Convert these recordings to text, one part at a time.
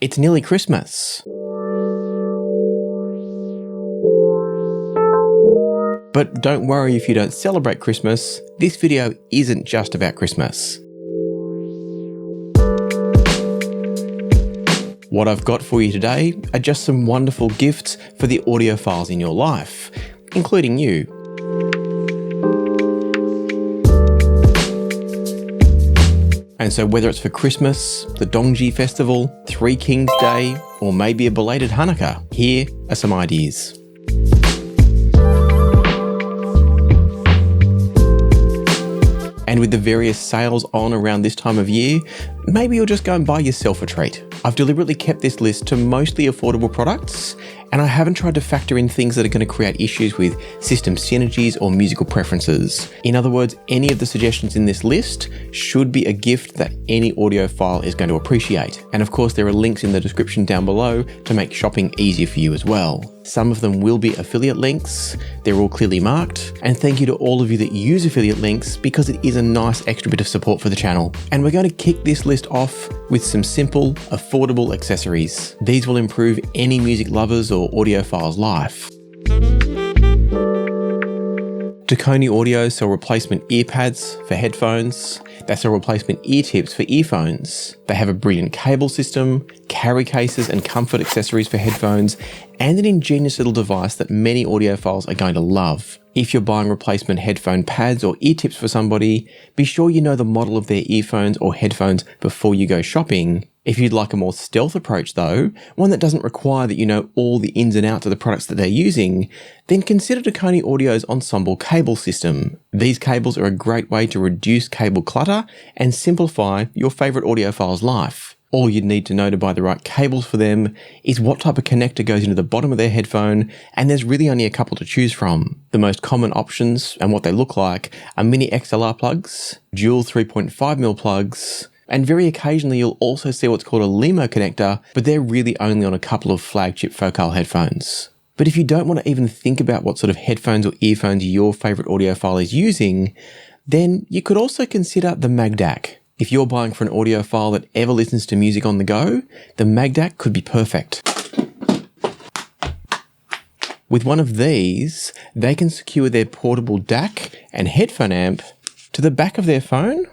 It's nearly Christmas. But don't worry if you don't celebrate Christmas, this video isn't just about Christmas. What I've got for you today are just some wonderful gifts for the audiophiles in your life, including you. And so whether it's for Christmas, the Dongji Festival, Three Kings Day, or maybe a belated Hanukkah, here are some ideas. And with the various sales on around this time of year, maybe you'll just go and buy yourself a treat. I've deliberately kept this list to mostly affordable products, and I haven't tried to factor in things that are going to create issues with system synergies or musical preferences. In other words, any of the suggestions in this list should be a gift that any audiophile is going to appreciate. And of course, there are links in the description down below to make shopping easier for you as well. Some of them will be affiliate links, they're all clearly marked, and thank you to all of you that use affiliate links because it is a nice extra bit of support for the channel. And we're going to kick this list off with some simple, affordable accessories. These will improve any music lovers or audiophile's life. Dekoni Audio sell replacement ear pads for headphones. They sell replacement ear tips for earphones. They have a brilliant cable system, carry cases and comfort accessories for headphones, and an ingenious little device that many audiophiles are going to love. If you're buying replacement headphone pads or ear tips for somebody, be sure you know the model of their earphones or headphones before you go shopping. If you'd like a more stealth approach though, one that doesn't require that you know all the ins and outs of the products that they're using, then consider Dekoni Audio's ensemble cable system. These cables are a great way to reduce cable clutter and simplify your favourite audiophile's life. All you'd need to know to buy the right cables for them is what type of connector goes into the bottom of their headphone, and there's really only a couple to choose from. The most common options and what they look like are mini XLR plugs, dual 3.5mm plugs, and very occasionally you'll also see what's called a LEMO connector, but they're really only on a couple of flagship focal headphones. But if you don't want to even think about what sort of headphones or earphones your favourite audiophile is using, then you could also consider the MagDac. If you're buying for an audiophile that ever listens to music on the go, the MagDac could be perfect. With one of these, they can secure their portable DAC and headphone amp to the back of their phone,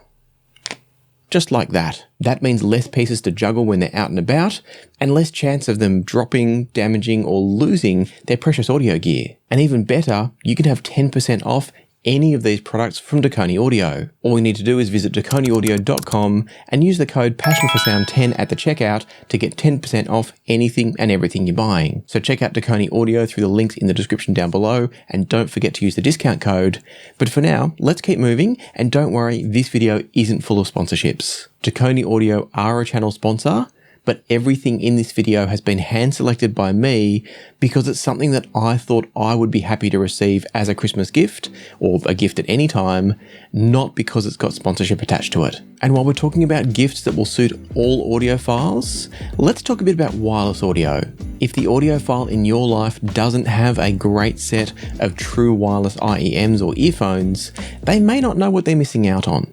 just like that. That means less pieces to juggle when they're out and about, and less chance of them dropping, damaging, or losing their precious audio gear. And even better, you can have 10% off any of these products from Dekoni Audio. All you need to do is visit dekoniaudio.com and use the code PassionForSound10 at the checkout to get 10% off anything and everything you're buying. So check out Dekoni Audio through the links in the description down below, and don't forget to use the discount code. But for now, let's keep moving, and don't worry, this video isn't full of sponsorships. Dekoni Audio are a channel sponsor, but everything in this video has been hand selected by me because it's something that I thought I would be happy to receive as a Christmas gift, or a gift at any time, not because it's got sponsorship attached to it. And while we're talking about gifts that will suit all audiophiles, let's talk a bit about wireless audio. If the audiophile in your life doesn't have a great set of true wireless IEMs or earphones, they may not know what they're missing out on.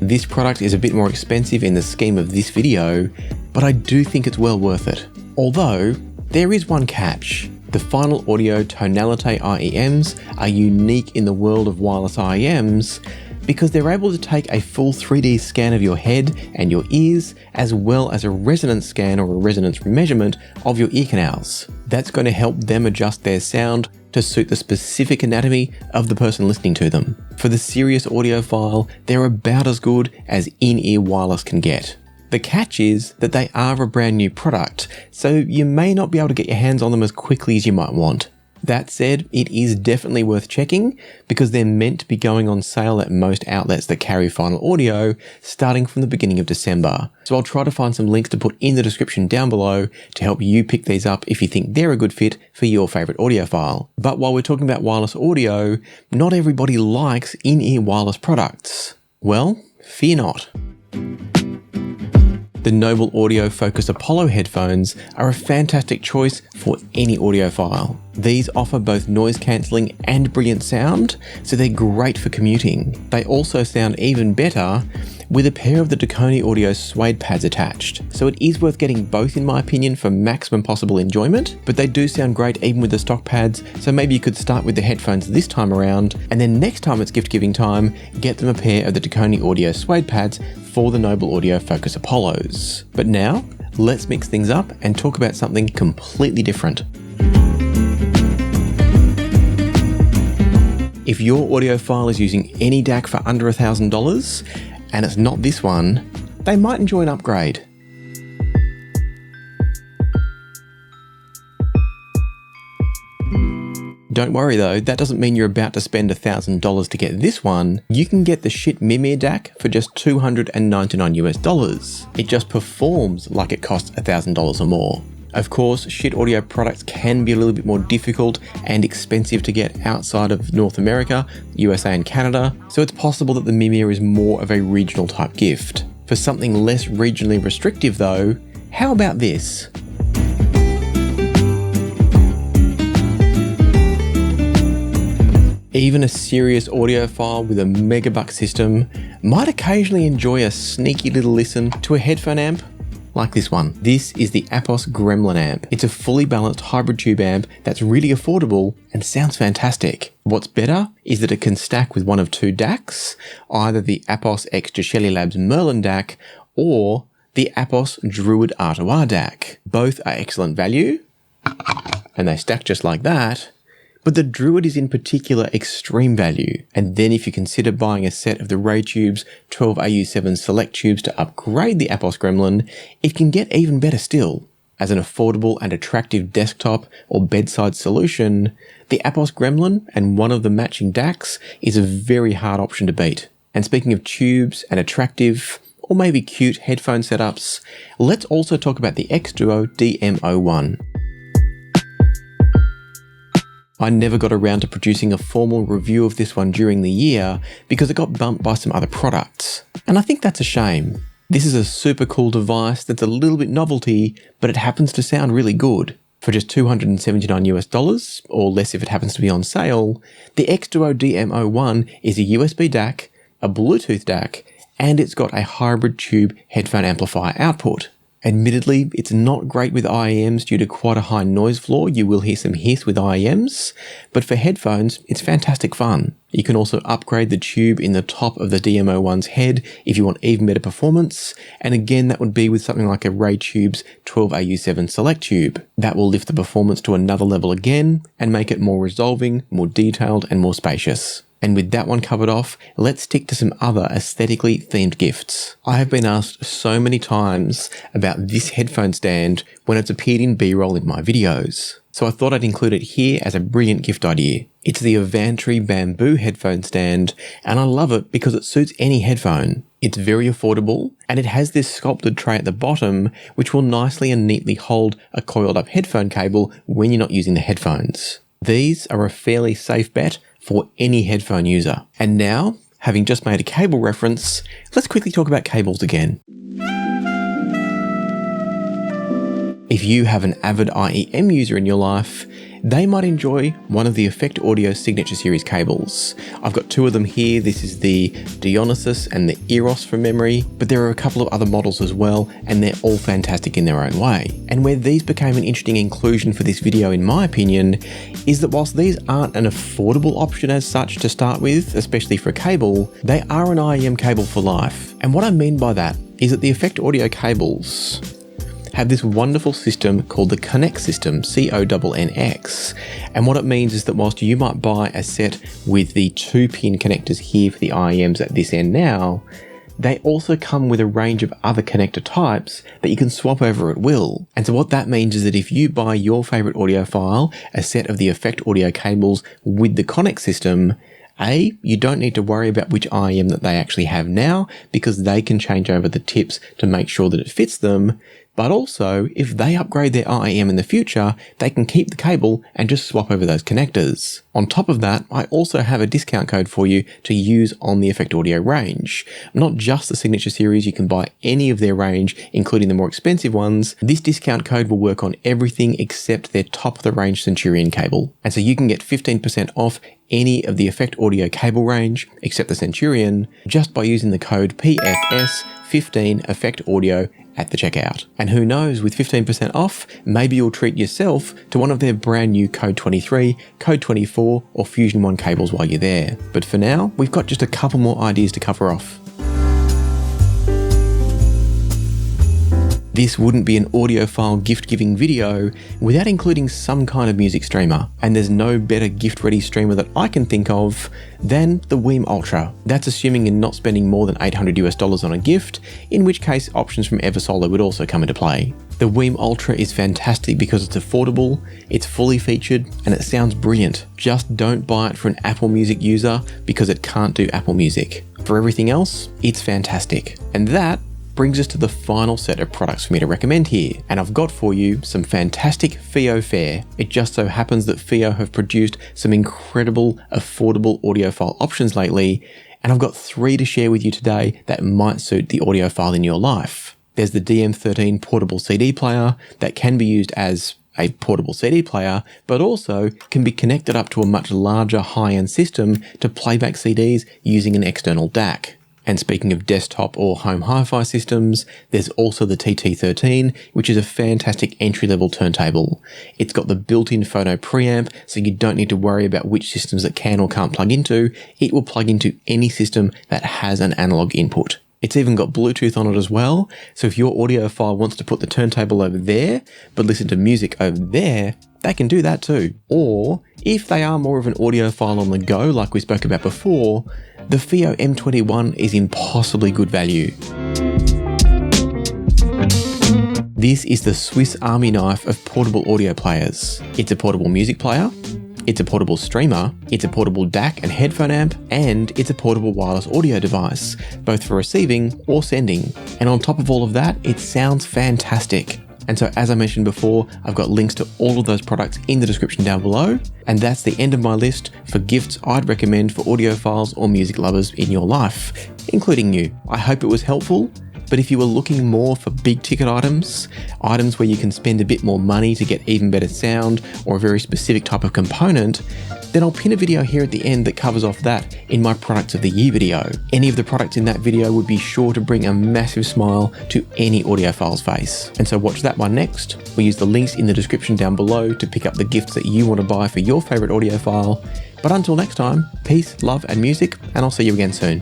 This product is a bit more expensive in the scheme of this video, but I do think it's well worth it. Although, there is one catch. The Final Audio Tonalite IEMs are unique in the world of wireless IEMs because they're able to take a full 3D scan of your head and your ears, as well as a resonance scan or a resonance measurement of your ear canals. That's going to help them adjust their sound to suit the specific anatomy of the person listening to them. For the serious audiophile, they're about as good as in-ear wireless can get. The catch is that they are a brand new product, so you may not be able to get your hands on them as quickly as you might want. That said, it is definitely worth checking because they're meant to be going on sale at most outlets that carry Final Audio starting from the beginning of December. So I'll try to find some links to put in the description down below to help you pick these up if you think they're a good fit for your favourite audiophile. But while we're talking about wireless audio, not everybody likes in-ear wireless products. Well, fear not. The Noble Audio Fokus Apollo headphones are a fantastic choice for any audiophile. These offer both noise cancelling and brilliant sound, so they're great for commuting. They also sound even better with a pair of the Dekoni Audio suede pads attached. So it is worth getting both in my opinion for maximum possible enjoyment, but they do sound great even with the stock pads, so maybe you could start with the headphones this time around, and then next time it's gift giving time, get them a pair of the Dekoni Audio suede pads for the Noble Audio Fokus Apollos. But now, let's mix things up and talk about something completely different. If your audiophile is using any DAC for under $1,000, and it's not this one, they might enjoy an upgrade. Don't worry though, that doesn't mean you're about to spend $1,000 to get this one. You can get the Schiit Mimir DAC for just $299 US. It just performs like it costs $1,000 or more. Of course, Schiit audio products can be a little bit more difficult and expensive to get outside of North America, USA and Canada, so it's possible that the Mimir is more of a regional type gift. For something less regionally restrictive though, how about this? Even a serious audiophile with a megabuck system might occasionally enjoy a sneaky little listen to a headphone amp like this one. This is the Apos Gremlin Amp. It's a fully balanced hybrid tube amp that's really affordable and sounds fantastic. What's better is that it can stack with one of two DACs, either the Apos x Geshelli Labs Merlin DAC or the Apos Druid R2R DAC. Both are excellent value, and they stack just like that. But the Druid is in particular extreme value, and then if you consider buying a set of the Ray Tubes 12AU7 Select tubes to upgrade the Apos Gremlin, it can get even better still. As an affordable and attractive desktop or bedside solution, the Apos Gremlin and one of the matching DACs is a very hard option to beat. And speaking of tubes and attractive, or maybe cute headphone setups, let's also talk about the xDuoo DM01. I never got around to producing a formal review of this one during the year because it got bumped by some other products. And I think that's a shame. This is a super cool device that's a little bit novelty, but it happens to sound really good. For just $279 US, or less if it happens to be on sale, the xDuoo DM01 is a USB DAC, a Bluetooth DAC, and it's got a hybrid tube headphone amplifier output. Admittedly, it's not great with IEMs due to quite a high noise floor. You will hear some hiss with IEMs, but for headphones, it's fantastic fun. You can also upgrade the tube in the top of the DM01's head if you want even better performance, and again that would be with something like a Ray Tube's 12AU7 Select tube. That will lift the performance to another level again and make it more resolving, more detailed and more spacious. And with that one covered off, let's stick to some other aesthetically themed gifts. I have been asked so many times about this headphone stand when it's appeared in B-roll in my videos. So I thought I'd include it here as a brilliant gift idea. It's the Avantree bamboo headphone stand, and I love it because it suits any headphone. It's very affordable, and it has this sculpted tray at the bottom, which will nicely and neatly hold a coiled up headphone cable when you're not using the headphones. These are a fairly safe bet for any headphone user. And now, having just made a cable reference, let's quickly talk about cables again. If you have an avid IEM user in your life, they might enjoy one of the Effect Audio Signature Series cables. I've got two of them here. This is the Dionysus and the Eros from memory, but there are a couple of other models as well, and they're all fantastic in their own way. And where these became an interesting inclusion for this video, in my opinion, is that whilst these aren't an affordable option as such to start with, especially for a cable, they are an IEM cable for life. And what I mean by that is that the Effect Audio cables have this wonderful system called the Connect system, CONNX. And what it means is that whilst you might buy a set with the 2-pin connectors here for the IEMs at this end now, they also come with a range of other connector types that you can swap over at will. And so what that means is that if you buy your favorite audiophile a set of the Effect Audio cables with the Connect system, you don't need to worry about which IEM that they actually have now because they can change over the tips to make sure that it fits them. but also if they upgrade their IEM in the future, they can keep the cable and just swap over those connectors. On top of that, I also have a discount code for you to use on the Effect Audio range. Not just the Signature series, you can buy any of their range, including the more expensive ones. This discount code will work on everything except their top of the range Centurion cable. And so you can get 15% off any of the Effect Audio cable range, except the Centurion, just by using the code PFS15 Effect Audio at the checkout. And who knows, with 15% off, maybe you'll treat yourself to one of their brand new Code 23, Code 24, or Fusion 1 cables while you're there. But for now, we've got just a couple more ideas to cover off. This wouldn't be an audiophile gift-giving video without including some kind of music streamer, and there's no better gift-ready streamer that I can think of than the WiiM Ultra. That's assuming you're not spending more than $800 on a gift, in which case options from Eversolo would also come into play. The WiiM Ultra is fantastic because it's affordable, it's fully featured, and it sounds brilliant. Just don't buy it for an Apple Music user because it can't do Apple Music. For everything else, it's fantastic. And that brings us to the final set of products for me to recommend here, and I've got for you some fantastic FiiO fare. It just so happens that FiiO have produced some incredible affordable audiophile options lately, and I've got 3 to share with you today that might suit the audiophile in your life. There's the DM13 portable CD player that can be used as a portable CD player, but also can be connected up to a much larger high-end system to playback CDs using an external DAC. And speaking of desktop or home hi-fi systems, there's also the TT13, which is a fantastic entry-level turntable. It's got the built-in phono preamp, so you don't need to worry about which systems it can or can't plug into. It will plug into any system that has an analog input. It's even got Bluetooth on it as well, so if your audiophile wants to put the turntable over there, but listen to music over there, they can do that too. Or, if they are more of an audiophile on the go, like we spoke about before, the FiiO M21 is impossibly good value. This is the Swiss Army knife of portable audio players. It's a portable music player, it's a portable streamer, it's a portable DAC and headphone amp, and it's a portable wireless audio device, both for receiving or sending. And on top of all of that, it sounds fantastic. And so, as I mentioned before, I've got links to all of those products in the description down below. And that's the end of my list for gifts I'd recommend for audiophiles or music lovers in your life, including you. I hope it was helpful. But if you were looking more for big ticket items where you can spend a bit more money to get even better sound or a very specific type of component, then I'll pin a video here at the end that covers off that in my Products of the Year video. Any of the products in that video would be sure to bring a massive smile to any audiophile's face. And so watch that one next. We'll use the links in the description down below to pick up the gifts that you want to buy for your favorite audiophile. But until next time, peace, love, and music, and I'll see you again soon.